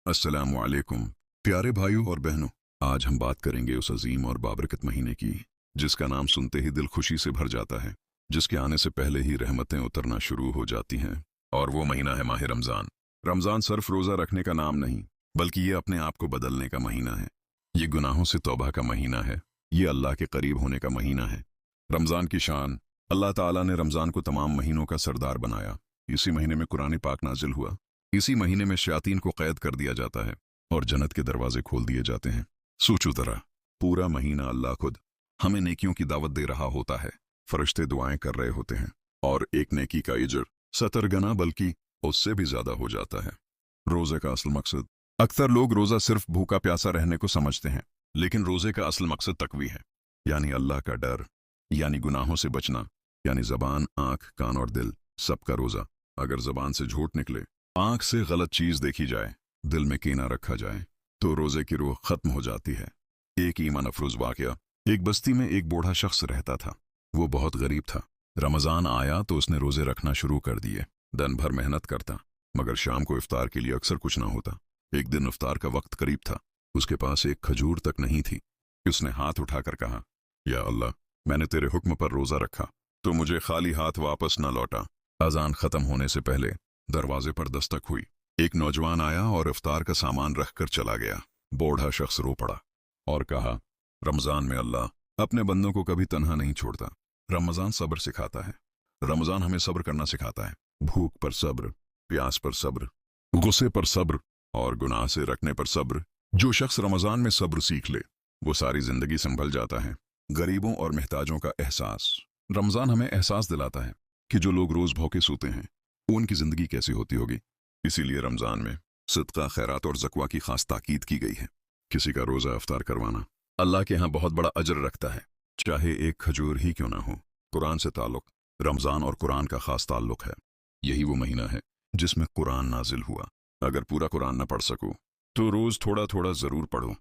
अस्सलामु अलैकुम प्यारे भाइयों और बहनों। आज हम बात करेंगे उस अजीम और बाबरकत महीने की जिसका नाम सुनते ही दिल खुशी से भर जाता है, जिसके आने से पहले ही रहमतें उतरना शुरू हो जाती हैं। और वो महीना है माह रमज़ान। रमज़ान सिर्फ रोज़ा रखने का नाम नहीं, बल्कि ये अपने आप को बदलने का महीना है। ये गुनाहों से तौबा का महीना है। ये अल्लाह के करीब होने का महीना है। रमज़ान की शान। अल्लाह ताला ने रमज़ान को तमाम महीनों का सरदार बनाया। इसी महीने में कुरान पाक नाजिल हुआ। इसी महीने में शयातीन को कैद कर दिया जाता है और जन्नत के दरवाजे खोल दिए जाते हैं। सोचो जरा, पूरा महीना अल्लाह खुद हमें नेकियों की दावत दे रहा होता है। फरिश्ते दुआएं कर रहे होते हैं और एक नेकी का इजर 70 गुना बल्कि उससे भी ज्यादा हो जाता है। रोजे का असल मकसद। अक्सर लोग रोजा सिर्फ भूखा प्यासा रहने को समझते हैं, लेकिन रोजे का असल मकसद तकवी है, यानी अल्लाह का डर, यानी गुनाहों से बचना, यानी जबान, आंख, कान और दिल सबका रोजा। अगर जबान से झूठ निकले, आंख से गलत चीज देखी जाए, दिल में कीना रखा जाए, तो रोजे की रूह खत्म हो जाती है। एक ईमान अफरोज वाकया। एक बस्ती में एक बूढ़ा शख्स रहता था। वो बहुत गरीब था। रमजान आया तो उसने रोजे रखना शुरू कर दिए। दिन भर मेहनत करता, मगर शाम को इफ्तार के लिए अक्सर कुछ ना होता। एक दिन इफ्तार का वक्त करीब था। उसके पास एक खजूर तक नहीं थी। उसने हाथ उठाकर कहा, या अल्लाह, मैंने तेरे हुक्म पर रोजा रखा, तो मुझे खाली हाथ वापस न लौटा। अजान खत्म होने से पहले दरवाजे पर दस्तक हुई। एक नौजवान आया और इफ्तार का सामान रखकर चला गया। बूढ़ा शख्स रो पड़ा और कहा, रमजान में अल्लाह अपने बंदों को कभी तन्हा नहीं छोड़ता। रमजान सब्र सिखाता है। रमजान हमें सब्र करना सिखाता है। भूख पर सब्र, प्यास पर सब्र, गुस्से पर सब्र और गुनाह से रखने पर सब्र। जो शख्स रमजान में सब्र सीख ले, वो सारी जिंदगी संभल जाता है। गरीबों और महताजों का एहसास। रमजान हमें एहसास दिलाता है कि जो लोग रोज भूखे सोते हैं, उनकी जिंदगी कैसी होती होगी। इसीलिए रमजान में सदका, खैरात और ज़कवा की खास ताकीद की गई है। किसी का रोजा इफ्तार करवाना अल्लाह के यहाँ बहुत बड़ा अजर रखता है, चाहे एक खजूर ही क्यों ना हो। कुरान से ताल्लुक। रमजान और कुरान का खास ताल्लुक है। यही वो महीना है जिसमें कुरान नाजिल हुआ। अगर पूरा कुरान न पढ़ सको तो रोज थोड़ा थोड़ा जरूर पढ़ो।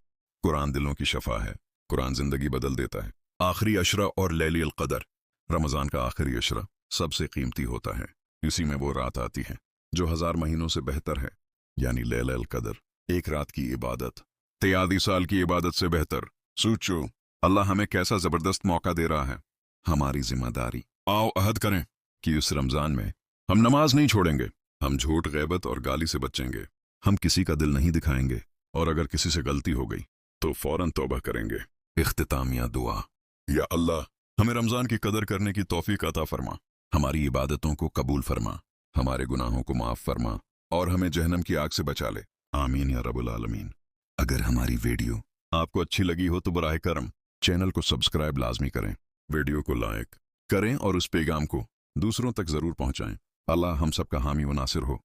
कुरान दिलों की शफा है। कुरान जिंदगी बदल देता है। आखिरी अशरा और लैलिल कदर। रमजान का आखिरी अशरा सबसे कीमती होता है। इसी में वो रात आती है जो 1000 महीनों से बेहतर है, यानी लैलुल कदर। एक रात की इबादत 83 साल की इबादत से बेहतर। सोचो, अल्लाह हमें कैसा जबरदस्त मौका दे रहा है। हमारी जिम्मेदारी। आओ अहद करें कि इस रमजान में हम नमाज नहीं छोड़ेंगे। हम झूठ, गैबत और गाली से बचेंगे। हम किसी का दिल नहीं दिखाएंगे, और अगर किसी से गलती हो गई तो फौरन तौबा करेंगे। इख्तितामिया दुआ। या अल्लाह, हमें रमजान की कदर करने की तौफीक अता फरमा। हमारी इबादतों को कबूल फरमा, हमारे गुनाहों को माफ फरमा और हमें जहन्नम की आग से बचा ले। आमीन या रब्बुल आलमीन। अगर हमारी वीडियो आपको अच्छी लगी हो तो बराए करम चैनल को सब्सक्राइब लाजमी करें, वीडियो को लाइक करें और उस पैगाम को दूसरों तक जरूर पहुंचाएं। अल्लाह हम सबका हामी व नासिर हो।